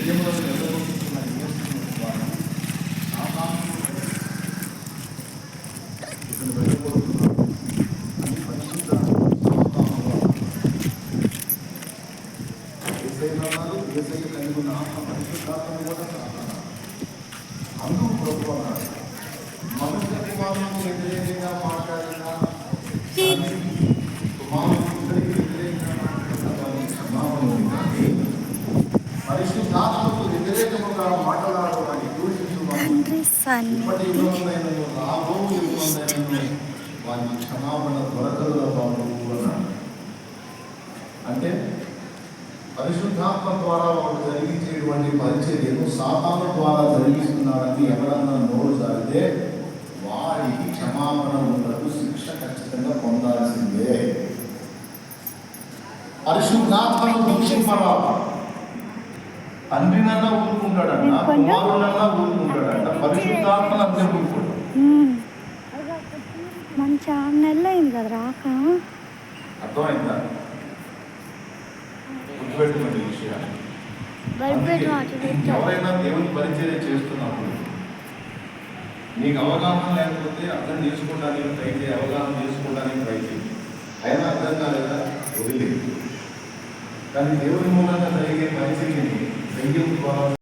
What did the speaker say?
హృదయంలో నిలబడుతున్న యేసుని ద్వారా సాతాను ఇతను వెళ్ళబోతున్నాడు అని పరిశుద్ధ సాతాను ఏసై కలిగి ఉన్న ఆత్మ పరిశుద్ధాత్మను కూడా సాతాను అందుకు ప్రభు అన్నాడు, మనుష్య కుమారులకు వ్యతిరేకంగా మాట్లాడిన కుమారుడికి వ్యతిరేకంగా మాట్లాడిన క్షమాపణ ఉంది, కానీ పరిశుద్ధాత్మకు వ్యతిరేకముగా మాట్లాడడానికి ఇప్పటి యుగంలో రాబో యుగంలో వారికి క్షమాపణ దొరకదు బాబు అన్నాడు. అంటే పరిశుద్ధాత్మ ద్వారా వాడు జరిగించేటువంటి పరిచర్యను సాతాను ద్వారా జరిగిస్తున్నాడని ఎవరన్నా నోరు జారితే వాడికి క్షమాపణ ఉండదు, శిక్ష ఖచ్చితంగా పొందాల్సిందే. పరిశుద్ధాత్మను దూషింపరాదు. తండ్రినన్నా ఊరుకుంటాడంట, కుమారునన్నా ఊరుకుంటాడంట, పరిశుద్ధాత్మ అంతే ఊరుకుంటాడు. మంచి 6 నెలలు అయింది కదా రాక. అర్థమైందా? గుర్తుపెట్టుకోండి ఈ విషయాన్ని. ఎవరైనా దేవుని పరిచర్య చేస్తున్నప్పుడు నీకు అవగాహన లేకపోతే అర్థం చేసుకోవడానికి ట్రై చేయి, అవగాహన చేసుకోవడానికి ట్రై చేయి. అయినా అర్థం కాలేదా వదిలేదు. కానీ దేవుని మూలంగా జరిగే పరిచర్యని దెయ్యం ద్వారా